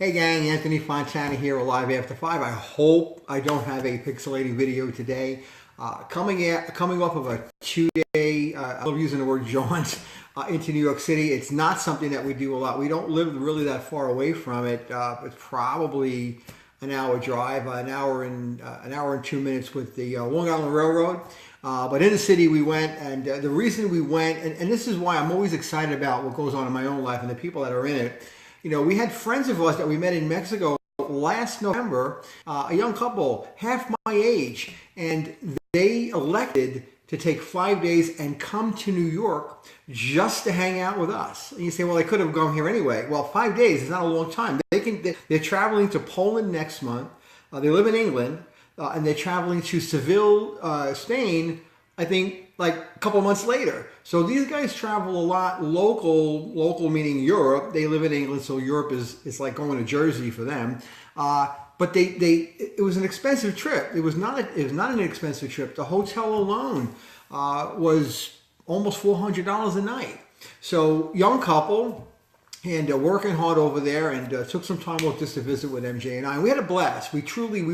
Hey gang, Anthony Fontana here, Alive After 5. I hope I don't have a pixelating video today. Coming off of a 2-day, I love using the word jaunt, into New York City. It's not something that we do a lot. We don't live really that far away from it. It's probably an hour drive, an hour and 2 minutes with the Long Island Railroad. But in the city we went, and the reason we went, and this is why I'm always excited about what goes on in my own life and the people that are in it. You know, we had friends of ours that we met in Mexico last November, a young couple, half my age, and they elected to take 5 days and come to New York just to hang out with us. And you say, well, they could have gone here anyway. Well, 5 days is not a long time. They're traveling to Poland next month. They live in England, and they're traveling to Seville, Spain, I think, like a couple months later. So these guys travel a lot local meaning Europe. They live in England, so Europe is like going to Jersey for them. But it was an expensive trip. It was not an inexpensive trip. The hotel alone was almost $400 a night. So young couple, and working hard over there, and took some time off just to visit with MJ and I. And we had a blast. We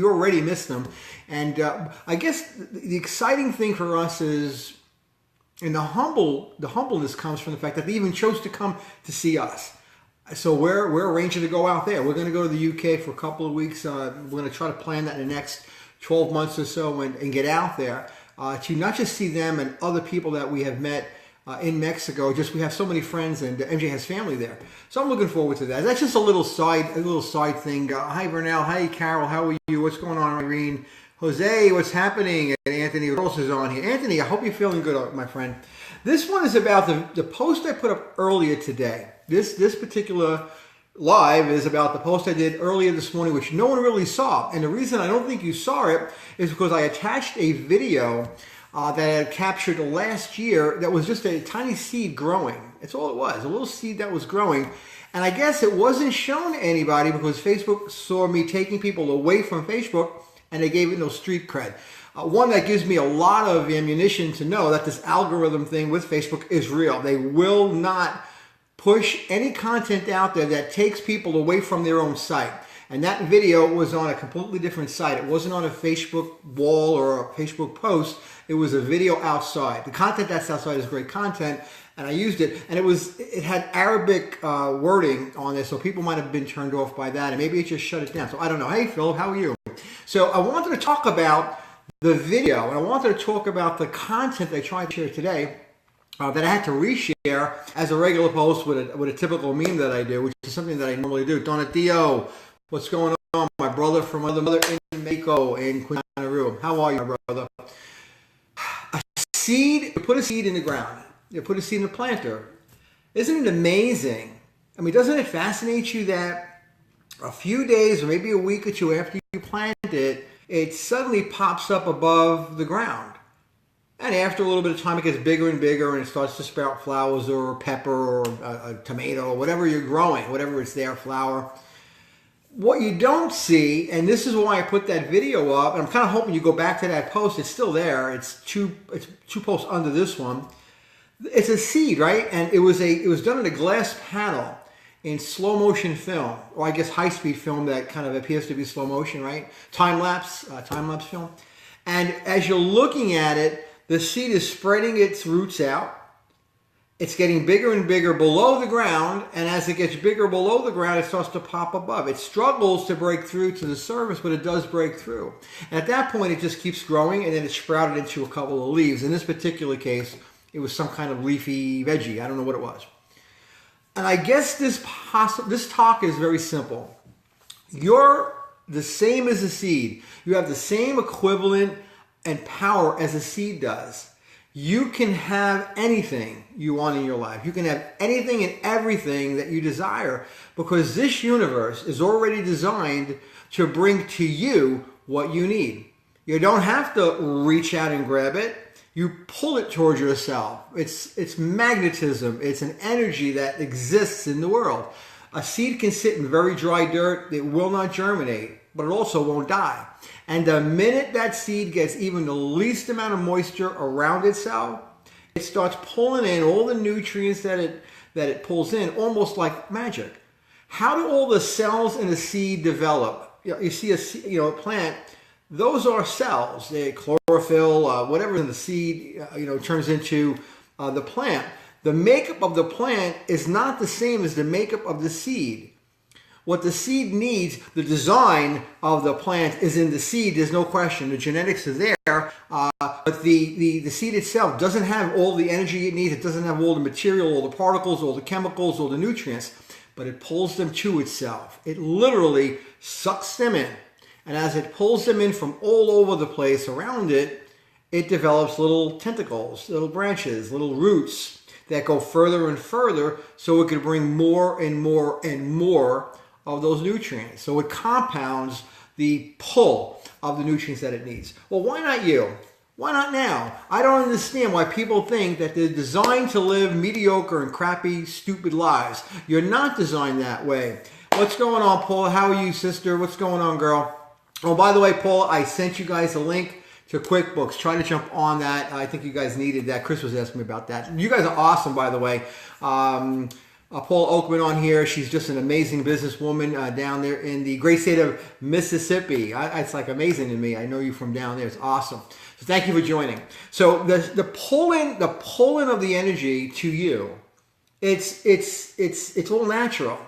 already missed them. And I guess the exciting thing for us is, and the humbleness comes from the fact that they even chose to come to see us. So we're arranging to go out there. We're going to go to the UK for a couple of weeks. We're going to try to plan that in the next 12 months or so and get out there to not just see them and other people that we have met in Mexico. Just we have so many friends, and MJ has family there, so I'm looking forward to that. That's just a little side thing. Hi Vernell, hi Carol, how are you? What's going on, Irene? Jose, what's happening? And Anthony, who else is on here? Anthony, I hope you're feeling good, my friend. This one is about the post I put up earlier today. This particular live is about the post I did earlier this morning, which no one really saw. And the reason I don't think you saw it is because I attached a video that I had captured last year that was just a tiny seed growing. That's all it was, a little seed that was growing. And I guess it wasn't shown to anybody because Facebook saw me taking people away from Facebook, and they gave it no street cred. One that gives me a lot of ammunition to know that this algorithm thing with Facebook is real. They will not push any content out there that takes people away from their own site. And that video was on a completely different site. It wasn't on a Facebook wall or a Facebook post. It was a video outside. The content that's outside is great content, and I used it. And it had Arabic wording on it, so people might have been turned off by that, and maybe it just shut it down. So I don't know. Hey, Phil, how are you? So I wanted to talk about the video, and I wanted to talk about the content I tried to share today that I had to reshare as a regular post with a typical meme that I do, which is something that I normally do. Donatio, what's going on? My brother from mother in Mexico in Quintana Roo. How are you, my brother? A seed, you put a seed in the ground. You put a seed in a planter. Isn't it amazing? I mean, doesn't it fascinate you that a few days or maybe a week or two after you plant it, it suddenly pops up above the ground? And after a little bit of time, it gets bigger and bigger, and it starts to sprout flowers or pepper or a tomato or whatever you're growing, whatever it's there, flower. What you don't see, and this is why I put that video up, and I'm kind of hoping you go back to that post. It's still there. It's two posts under this one. It's a seed, right? And it was done in a glass panel in slow motion film, or I guess high speed film that kind of appears to be slow motion, right? Time lapse film. And as you're looking at it, the seed is spreading its roots out. It's getting bigger and bigger below the ground, and as it gets bigger below the ground, it starts to pop above. It struggles to break through to the surface, but it does break through. And at that point, it just keeps growing, and then it sprouted into a couple of leaves. In this particular case, it was some kind of leafy veggie. I don't know what it was. And I guess this talk is very simple. You're the same as a seed. You have the same equivalent and power as a seed does. You can have anything you want in your life. You can have anything and everything that you desire, because this universe is already designed to bring to you what you need. You don't have to reach out and grab it. You pull it towards yourself. It's magnetism. It's an energy that exists in the world. A seed can sit in very dry dirt. It will not germinate, but it also won't die. And the minute that seed gets even the least amount of moisture around itself, it starts pulling in all the nutrients that it pulls in, almost like magic. How do all the cells in a seed develop? You see a plant, those are cells. The chlorophyll, whatever in the seed, turns into the plant. The makeup of the plant is not the same as the makeup of the seed. What the seed needs, the design of the plant is in the seed. There's no question. The genetics are there, but the seed itself doesn't have all the energy it needs. It doesn't have all the material, all the particles, all the chemicals, all the nutrients, but it pulls them to itself. It literally sucks them in. And as it pulls them in from all over the place around it, it develops little tentacles, little branches, little roots that go further and further so it can bring more and more and more of those nutrients. So it compounds the pull of the nutrients that it needs. Well, why not you? Why not now? I don't understand why people think that they're designed to live mediocre and crappy, stupid lives. You're not designed that way. What's going on, Paula? How are you, sister? What's going on, girl? Oh, by the way, Paula, I sent you guys a link to QuickBooks. Try to jump on that. I think you guys needed that. Chris was asking me about that. You guys are awesome, by the way. Paula Oakman on here. She's just an amazing businesswoman down there in the great state of Mississippi. It's like amazing to me. I know you from down there. It's awesome. So thank you for joining. So the pull-in of the energy to you, it's all natural.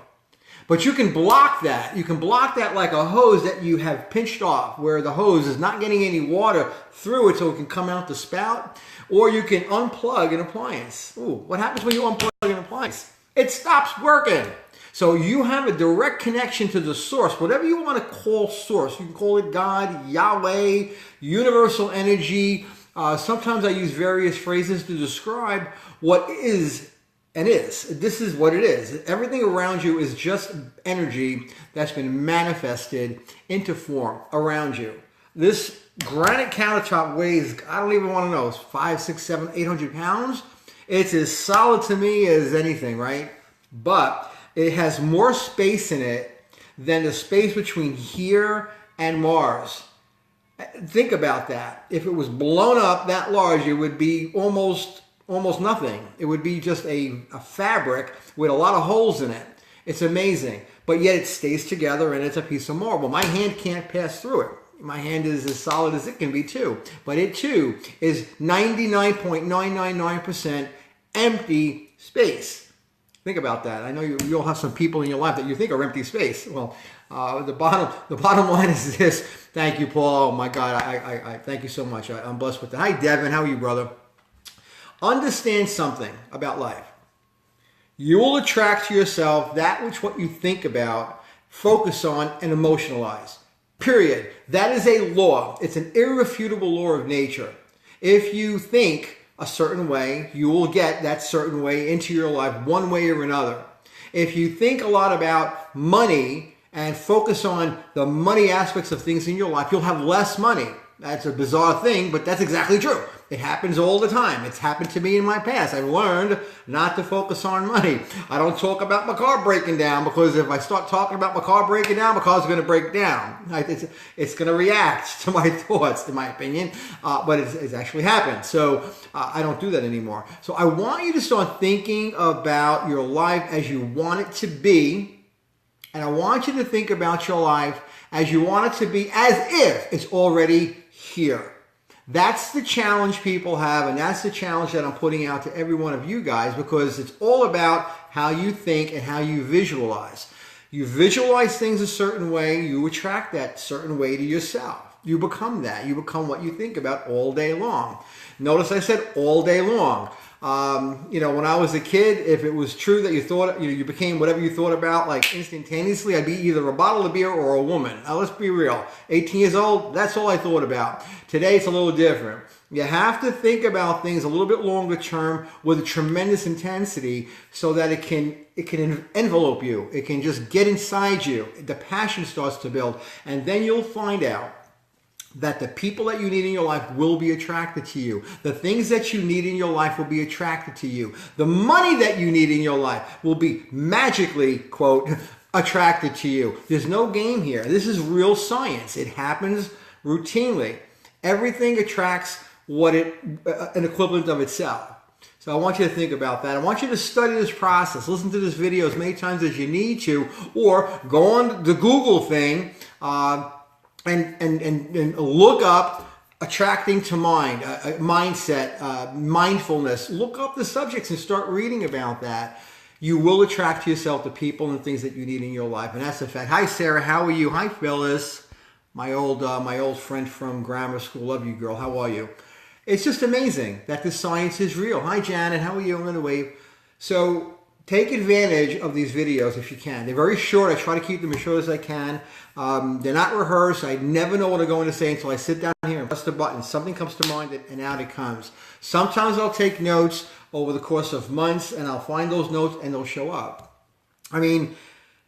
But you can block that. You can block that like a hose that you have pinched off, where the hose is not getting any water through it so it can come out the spout. Or you can unplug an appliance. Ooh, what happens when you unplug an appliance? It stops working. So you have a direct connection to the source, whatever you want to call source. You can call it God, Yahweh, universal energy. Sometimes I use various phrases to describe what is and is. This is what it is. Everything around you is just energy that's been manifested into form around you. This granite countertop weighs, I don't even want to know, 5, 6, 7, 800 pounds. It's as solid to me as anything, right? But it has more space in it than the space between here and Mars. Think about that. If it was blown up that large, it would be almost nothing. It would be just a fabric with a lot of holes in it. It's amazing. But yet it stays together and it's a piece of marble. My hand can't pass through it. My hand is as solid as it can be too. But it too is 99.999% empty space. Think about that. I know you'll have some people in your life that you think are empty space. Well, the bottom line is this. Thank you, Paul. Oh my God, I thank you so much. I'm blessed with that. Hi, Devin. How are you, brother? Understand something about life. You will attract to yourself that which what you think about, focus on, and emotionalize. Period. That is a law. It's an irrefutable law of nature. If you think a certain way, you will get that certain way into your life one way or another. If you think a lot about money and focus on the money aspects of things in your life, you'll have less money. That's a bizarre thing, but that's exactly true. It happens all the time. It's happened to me in my past. I've learned not to focus on money. I don't talk about my car breaking down, because if I start talking about my car breaking down, my car's going to break down. It's going to react to my thoughts, in my opinion, but it's actually happened. So I don't do that anymore. So I want you to start thinking about your life as you want it to be, and I want you to think about your life as you want it to be, as if it's already here. That's the challenge people have, and that's the challenge that I'm putting out to every one of you guys, because it's all about how you think and how you visualize. You visualize things a certain way, you attract that certain way to yourself. You become that. You become what you think about all day long. Notice I said all day long. When I was a kid, if it was true that you thought, you became whatever you thought about, like instantaneously, I'd be either a bottle of beer or a woman. Now, let's be real. 18 years old, that's all I thought about. Today, it's a little different. You have to think about things a little bit longer term with a tremendous intensity so that it can envelope you. It can just get inside you. The passion starts to build, and then you'll find out that the people that you need in your life will be attracted to you. The things that you need in your life will be attracted to you. The money that you need in your life will be magically, quote, attracted to you. There's no game here. This is real science. It happens routinely. Everything attracts an equivalent of itself. So I want you to think about that. I want you to study this process. Listen to this video as many times as you need to, or go on the Google thing and look up attracting to mind, mindset, mindfulness. Look up the subjects and start reading about that. You will attract to yourself the people and things that you need in your life, and that's a fact. Hi, Sarah. How are you? Hi, Phyllis. My old friend from grammar school. Love you, girl. How are you? It's just amazing that this science is real. Hi, Janet. How are you? I'm going to wave. So take advantage of these videos if you can. They're very short. I try to keep them as short as I can. They're not rehearsed. I never know what I'm going to say until I sit down here and press the button. Something comes to mind and out it comes. Sometimes I'll take notes over the course of months, and I'll find those notes and they'll show up. I mean,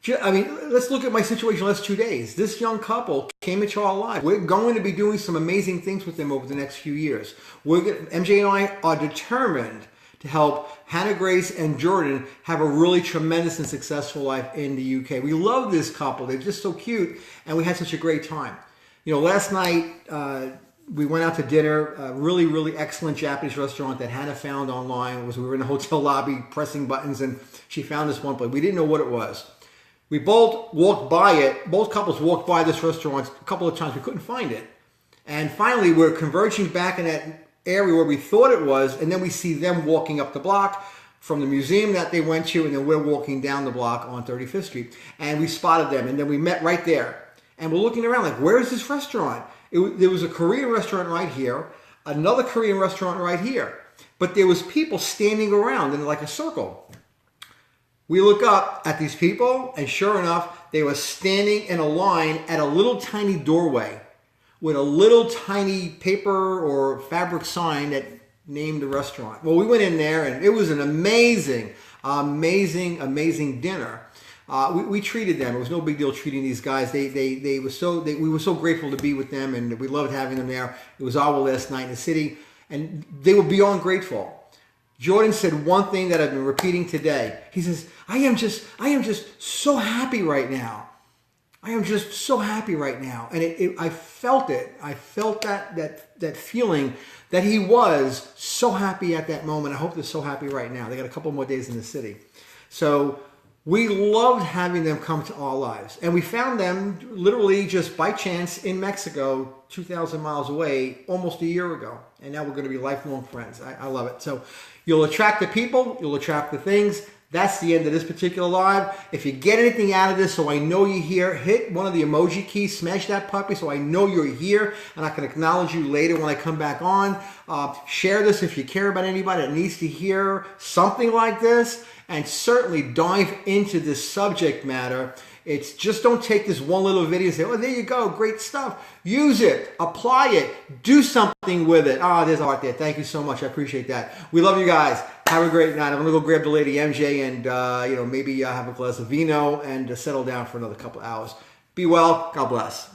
let's look at my situation last 2 days. This young couple came into our life. We're going to be doing some amazing things with them over the next few years. MJ and I are determined to help Hannah Grace and Jordan have a really tremendous and successful life in the UK. We love this couple. They're just so cute, and we had such a great time. You know, last night we went out to dinner, a really, really excellent Japanese restaurant that Hannah found online. We were in a hotel lobby pressing buttons, and she found this one place. We didn't know what it was. We both walked by it. Both couples walked by this restaurant a couple of times. We couldn't find it. And finally, we're converging back in that area where we thought it was, and then we see them walking up the block from the museum that they went to, and then we're walking down the block on 35th Street. And we spotted them, and then we met right there. And we're looking around like, where is this restaurant? There was a Korean restaurant right here, another Korean restaurant right here. But there was people standing around in like a circle. We look up at these people, and sure enough, they were standing in a line at a little tiny doorway with a little tiny paper or fabric sign that named the restaurant. Well, we went in there, and it was an amazing, amazing dinner. We treated them. It was no big deal treating these guys. We were so grateful to be with them, and we loved having them there. It was our last night in the city, and they were beyond grateful. Jordan said one thing that I've been repeating today. He says, I am just so happy right now. I am just so happy right now. And I felt it. I felt that feeling that he was so happy at that moment. I hope they're so happy right now. They got a couple more days in the city. So we loved having them come to our lives. And we found them literally just by chance in Mexico, 2,000 miles away, almost a year ago. And now we're going to be lifelong friends. I love it. So you'll attract the people. You'll attract the things. That's the end of this particular live. If you get anything out of this, so I know you're here, hit one of the emoji keys, smash that puppy so I know you're here, and I can acknowledge you later when I come back on. Share this if you care about anybody that needs to hear something like this, and certainly dive into this subject matter. It's just don't take this one little video and say, oh, there you go, great stuff. Use it, apply it, do something with it. Ah, there's art there. Thank you so much. I appreciate that. We love you guys. Have a great night. I'm going to go grab the lady MJ and maybe have a glass of vino and settle down for another couple hours. Be well. God bless.